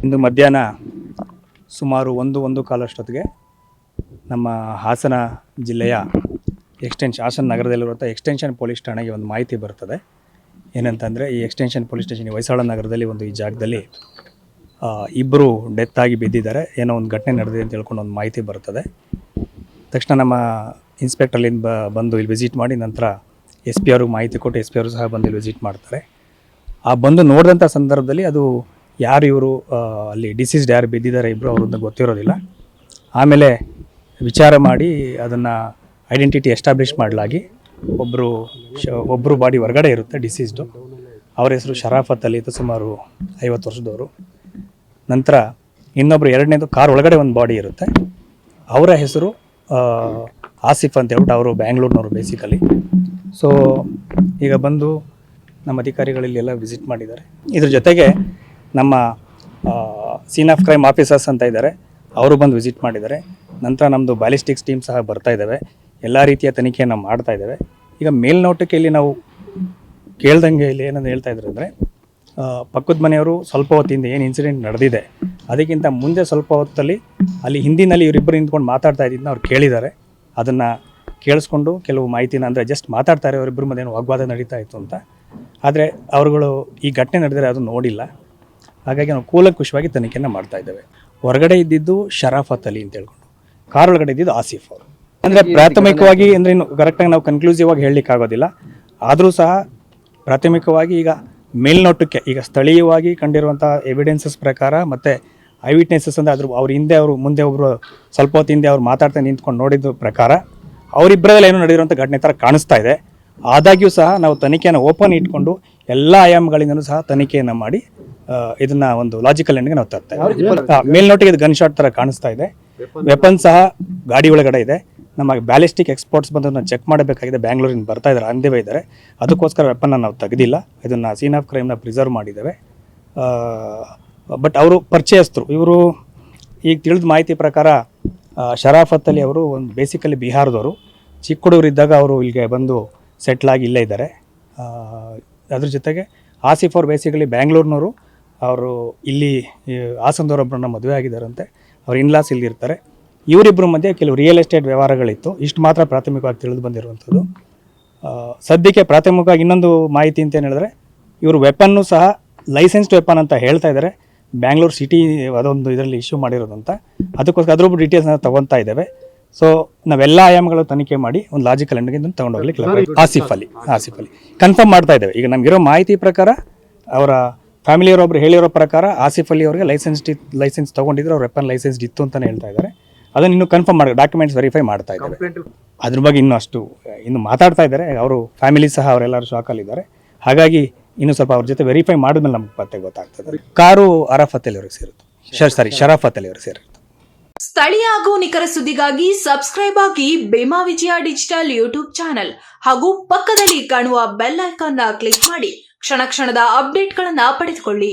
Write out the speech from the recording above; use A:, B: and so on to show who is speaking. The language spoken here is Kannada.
A: ಇಂದು ಮಧ್ಯಾಹ್ನ ಸುಮಾರು 1-1:15 ಅಷ್ಟೊತ್ತಿಗೆ ನಮ್ಮ ಹಾಸನ ಜಿಲ್ಲೆಯ ಹಾಸನ ನಗರದಲ್ಲಿರುವಂಥ ಎಕ್ಸ್ಟೆನ್ಷನ್ ಪೊಲೀಸ್ ಠಾಣೆಗೆ ಒಂದು ಮಾಹಿತಿ ಬರ್ತದೆ. ಏನಂತಂದರೆ, ಈ ಎಕ್ಸ್ಟೆನ್ಷನ್ ಪೊಲೀಸ್ ಸ್ಟೇಷನ್ ಹೊಯ್ಸಳ ನಗರದಲ್ಲಿ ಈ ಜಾಗದಲ್ಲಿ ಇಬ್ಬರು ಡೆತ್ ಆಗಿ ಬಿದ್ದಿದ್ದಾರೆ, ಏನೋ ಒಂದು ಘಟನೆ ನಡೆದಿದೆ ಅಂತ ಹೇಳ್ಕೊಂಡು ಒಂದು ಮಾಹಿತಿ ಬರ್ತದೆ. ತಕ್ಷಣ ನಮ್ಮ ಇನ್ಸ್ಪೆಕ್ಟರ್ ಅಲ್ಲಿಂದ ಬಂದು ಇಲ್ಲಿ ವಿಸಿಟ್ ಮಾಡಿ, ನಂತರ ಎಸ್ ಪಿ ಅವ್ರಿಗೆ ಮಾಹಿತಿ ಕೊಟ್ಟು ಎಸ್ ಪಿ ಅವರು ಸಹ ಬಂದು ಇಲ್ಲಿ ವಿಸಿಟ್ ಮಾಡ್ತಾರೆ. ಆ ಬಂದು ನೋಡಿದಂಥ ಸಂದರ್ಭದಲ್ಲಿ ಅದು ಯಾರು ಇವರು ಅಲ್ಲಿ ಡಿಸೀಸ್ಡ್ ಯಾರು ಬಿದ್ದಿದ್ದಾರೆ ಇಬ್ಬರು ಅವ್ರದ್ದು ಗೊತ್ತಿರೋದಿಲ್ಲ. ಆಮೇಲೆ ವಿಚಾರ ಮಾಡಿ ಅದನ್ನು ಐಡೆಂಟಿಟಿ ಎಸ್ಟಾಬ್ಲಿಷ್ ಮಾಡಲಾಗಿ ಒಬ್ಬರು ಬಾಡಿ ಹೊರಗಡೆ ಇರುತ್ತೆ ಡಿಸೀಸ್ಡು. ಅವರ ಹೆಸರು ಶರಾಫತ್ ಅಲಿ, ಸುಮಾರು 50 ವರ್ಷದವರು. ನಂತರ ಇನ್ನೊಬ್ಬರು ಎರಡನೇದು ಕಾರ್ ಒಳಗಡೆ ಒಂದು ಬಾಡಿ ಇರುತ್ತೆ, ಅವರ ಹೆಸರು ಆಸಿಫ್ ಅಂತ ಹೇಳ್ಬಿಟ್ಟು, ಅವರು ಬ್ಯಾಂಗ್ಳೂರಿನವರು ಬೇಸಿಕಲಿ. ಸೊ ಈಗ ಬಂದು ನಮ್ಮ ಅಧಿಕಾರಿಗಳಲ್ಲಿ ಎಲ್ಲ ವಿಸಿಟ್ ಮಾಡಿದ್ದಾರೆ. ಇದ್ರ ಜೊತೆಗೆ ನಮ್ಮ ಸೀನ್ ಆಫ್ ಕ್ರೈಮ್ ಆಫೀಸರ್ಸ್ ಅಂತ ಇದ್ದಾರೆ, ಅವರು ಬಂದು ವಿಸಿಟ್ ಮಾಡಿದ್ದಾರೆ. ನಂತರ ನಮ್ಮದು ಬ್ಯಾಲಿಸ್ಟಿಕ್ಸ್ ಟೀಮ್ ಸಹ ಬರ್ತಾ ಇದ್ದಾವೆ, ಎಲ್ಲ ರೀತಿಯ ತನಿಖೆಯನ್ನು ಮಾಡ್ತಾ ಇದ್ದಾವೆ. ಈಗ ಮೇಲ್ನೋಟಕ್ಕೆ ಇಲ್ಲಿ ನಾವು ಕೇಳ್ದಂಗೆ ಇಲ್ಲಿ ಏನಂತ ಹೇಳ್ತಾ ಇದ್ದಾರೆ ಅಂದರೆ, ಪಕ್ಕದ ಮನೆಯವರು ಸ್ವಲ್ಪ ಹೊತ್ತಿಂದ ಏನು ಇನ್ಸಿಡೆಂಟ್ ನಡೆದಿದೆ ಅದಕ್ಕಿಂತ ಮುಂದೆ ಸ್ವಲ್ಪ ಹೊತ್ತಲ್ಲಿ ಅಲ್ಲಿ ಹಿಂದಿನಲ್ಲಿ ಇವರಿಬ್ಬರು ನಿಂತ್ಕೊಂಡು ಮಾತಾಡ್ತಾ ಇದ್ದಿದ್ದನ್ನ ಅವ್ರು ಕೇಳಿದ್ದಾರೆ. ಅದನ್ನು ಕೇಳಿಸ್ಕೊಂಡು ಕೆಲವು ಮಾಹಿತಿನ, ಅಂದರೆ ಜಸ್ಟ್ ಮಾತಾಡ್ತಾರೆ, ಅವರಿಬ್ಬರು ಮಧ್ಯೆ ವಾಗ್ವಾದ ನಡೀತಾ ಇತ್ತು ಅಂತ. ಆದರೆ ಅವರುಗಳು ಈ ಘಟನೆ ನಡೆದರೆ ಅದು ನೋಡಿಲ್ಲ. ಹಾಗಾಗಿ ನಾವು ಕೂಲಂಕುಷವಾಗಿ ತನಿಖೆಯನ್ನು ಮಾಡ್ತಾ ಇದ್ದೇವೆ. ಹೊರಗಡೆ ಇದ್ದಿದ್ದು ಶರಾಫತ್ ಅಲಿ ಅಂತ ಹೇಳ್ಕೊಂಡು, ಕಾರ್ ಒಳಗಡೆ ಇದ್ದಿದ್ದು ಆಸಿಫ್ ಅವರು. ಅಂದರೆ ಪ್ರಾಥಮಿಕವಾಗಿ, ಅಂದರೆ ಇನ್ನು ಕರೆಕ್ಟಾಗಿ ನಾವು ಕನ್ಕ್ಲೂಸಿವ್ ಆಗಿ ಹೇಳಲಿಕ್ಕಾಗೋದಿಲ್ಲ. ಆದರೂ ಸಹ ಪ್ರಾಥಮಿಕವಾಗಿ ಈಗ ಮೇಲ್ನೋಟಕ್ಕೆ, ಈಗ ಸ್ಥಳೀಯವಾಗಿ ಕಂಡಿರುವಂಥ ಎವಿಡೆನ್ಸಸ್ ಪ್ರಕಾರ ಮತ್ತು ಐ ವಿಟ್ನೆಸಸ್ ಅಂದರೆ ಅವ್ರ ಹಿಂದೆ ಅವರು ಮುಂದೆ ಒಬ್ಬರು ಸ್ವಲ್ಪ ಹೊತ್ತು ಹಿಂದೆ ಅವ್ರು ಮಾತಾಡ್ತಾ ನಿಂತ್ಕೊಂಡು ನೋಡಿದ ಪ್ರಕಾರ ಅವರಿಬ್ಬರಲ್ಲಿ ಏನೋ ನಡೆದಿರುವಂಥ ಘಟನೆ ಥರ ಕಾಣಿಸ್ತಾ ಇದೆ. ಆದಾಗ್ಯೂ ಸಹ ನಾವು ತನಿಖೆಯನ್ನು ಓಪನ್ ಇಟ್ಕೊಂಡು ಎಲ್ಲ ಆಯಾಮಗಳಿಂದಲೂ ಸಹ ತನಿಖೆಯನ್ನು ಮಾಡಿ ಇದನ್ನು ಒಂದು ಲಾಜಿಕಲ್ ಎಂಡ್ಗೆ ನಾವು ತರ್ತಾ ಇದ್ದೀವಿ. ಮೇಲ್ನೋಟಿಗೆ ಇದು ಗನ್ ಶಾಟ್ ಥರ ಕಾಣಿಸ್ತಾ ಇದೆ. ವೆಪನ್ ಸಹ ಗಾಡಿ ಒಳಗಡೆ ಇದೆ. ನಮ್ಮ ಬ್ಯಾಲಿಸ್ಟಿಕ್ ಎಕ್ಸ್ಪರ್ಟ್ಸ್ ಬಂದು ನಾವು ಚೆಕ್ ಮಾಡಬೇಕಾಗಿದೆ, ಬ್ಯಾಂಗ್ಳೂರಿಂದ ಬರ್ತಾ ಇದ್ದಾರೆ, ಅಂದೇವೇ ಇದ್ದಾರೆ. ಅದಕ್ಕೋಸ್ಕರ ವೆಪನ್ನ ನಾವು ತೆಗೆದಿಲ್ಲ, ಇದನ್ನು ಸೀನ್ ಆಫ್ ಕ್ರೈಮ್ನ ಪ್ರಿಸರ್ವ್ ಮಾಡಿದ್ದೇವೆ. ಬಟ್ ಅವರು ಪರಿಚಯಸ್ಥರು. ಇವರು ಈಗ ತಿಳಿದ ಮಾಹಿತಿ ಪ್ರಕಾರ ಶರಾಫತ್ ಅಲಿ ಅವರು ಒಂದು ಬೇಸಿಕಲಿ ಬಿಹಾರದವರು. ಚಿಕ್ಕ ಹುಡುಗರಿದ್ದಾಗ ಅವರು ಇಲ್ಲಿಗೆ ಬಂದು ಸೆಟ್ಲಾಗಿ ಇಲ್ಲೇ ಇದ್ದಾರೆ. ಅದ್ರ ಜೊತೆಗೆ ಆಸಿಫ್ ಅವರು ಬೇಸಿಕಲಿ ಬ್ಯಾಂಗ್ಳೂರಿನವರು. ಅವರು ಇಲ್ಲಿ ಹಾಸನದವರೊಬ್ಬರನ್ನ ಮದುವೆ ಆಗಿದ್ದಾರಂತೆ, ಅವ್ರ ಇನ್ಲಾಸ್ ಇಲ್ಲಿರ್ತಾರೆ. ಇವರಿಬ್ಬರ ಮಧ್ಯೆ ಕೆಲವು ರಿಯಲ್ ಎಸ್ಟೇಟ್ ವ್ಯವಹಾರಗಳಿತ್ತು. ಇಷ್ಟು ಮಾತ್ರ ಪ್ರಾಥಮಿಕವಾಗಿ ತಿಳಿದು ಬಂದಿರುವಂಥದ್ದು. ಸದ್ಯಕ್ಕೆ ಪ್ರಾಥಮಿಕವಾಗಿ ಇನ್ನೊಂದು ಮಾಹಿತಿ ಅಂತ ಏನು ಹೇಳಿದ್ರೆ, ಇವರು ವೆಪನ್ನು ಸಹ ಲೈಸೆನ್ಸ್ಡ್ ವೆಪನ್ ಅಂತ ಹೇಳ್ತಾ ಇದ್ದಾರೆ. ಬ್ಯಾಂಗ್ಳೂರು ಸಿಟಿ ಅದೊಂದು ಇದರಲ್ಲಿ ಇಶ್ಯೂ ಮಾಡಿರೋದಂತ. ಅದಕ್ಕೋಸ್ಕರ ಅದ್ರೊಬ್ಬರು ಡೀಟೇಲ್ಸ್ನ ತೊಗೊತಾ ಇದ್ದೇವೆ. ಸೊ ನಾವೆಲ್ಲ ಆಯಾಮಗಳು ತನಿಖೆ ಮಾಡಿ ಒಂದು ಲಾಜಿಕಲ್ ಎಂಡ್ಗೆ ಇದನ್ನು ತೊಗೊಂಡೋಗ್ಲಿಕ್ಕೆ ಆಸಿಫ್ ಅಲಿ ಕನ್ಫರ್ಮ್ ಮಾಡ್ತಾ ಇದ್ದೇವೆ. ಈಗ ನಮಗಿರೋ ಮಾಹಿತಿ ಪ್ರಕಾರ ಅವರ ಫ್ಯಾಮಿಲಿಯವರೊಬ್ಬರು ಹೇಳಿರೋ ಪ್ರಕಾರ ಆಸಿಫ್ ಅಲಿ ಅವರಿಗೆ ಲೈಸೆನ್ಸ್ ತೊಗೊಂಡಿದ್ರು, ಅವ್ರ ವೆಪನ್ ಲೈಸೆನ್ಸ್ ಇತ್ತು ಅಂತಲೇ ಹೇಳ್ತಾ ಇದ್ದಾರೆ. ಅದನ್ನು ಇನ್ನೂ ಕನ್ಫರ್ಮ್ ಮಾಡಿ ಡಾಕ್ಯುಮೆಂಟ್ಸ್ ವೆರಿಫೈ ಮಾಡ್ತಾ ಇದ್ದಾರೆ. ಅದ್ರ ಬಗ್ಗೆ ಇನ್ನು ಮಾತಾಡ್ತಾ ಇದ್ದಾರೆ. ಅವರು ಫ್ಯಾಮಿಲಿ ಸಹ ಅವರೆಲ್ಲರೂ ಶಾಕಲ್ಲಿದ್ದಾರೆ. ಹಾಗಾಗಿ ಇನ್ನು ಸ್ವಲ್ಪ ಅವ್ರ ಜೊತೆ ವೆರಿಫೈ ಮಾಡಿದ್ಮೇಲೆ ನಮ್ಗೆ ಪತ್ತೆ ಗೊತ್ತಾಗ್ತದೆ. ಕಾರು ಶರಾಫತ್ ಅಲಿ ಅವ್ರಿಗೆ ಸೇರುತ್ತೆ.
B: ಸ್ಥಳೀಯ ಹಾಗೂ ನಿಖರ ಸುದ್ದಿಗಾಗಿ ಸಬ್ಸ್ಕ್ರೈಬ್ ಆಗಿ ಬೇಮಾ ವಿಜಯ ಡಿಜಿಟಲ್ ಯೂಟ್ಯೂಬ್ ಚಾನೆಲ್ ಹಾಗೂ ಪಕ್ಕದಲ್ಲಿ ಕಾಣುವ ಬೆಲ್ ಐಕಾನ್ ಕ್ಲಿಕ್ ಮಾಡಿ ಕ್ಷಣ ಕ್ಷಣದ ಅಪ್ಡೇಟ್ಗಳನ್ನು ಪಡೆದುಕೊಳ್ಳಿ.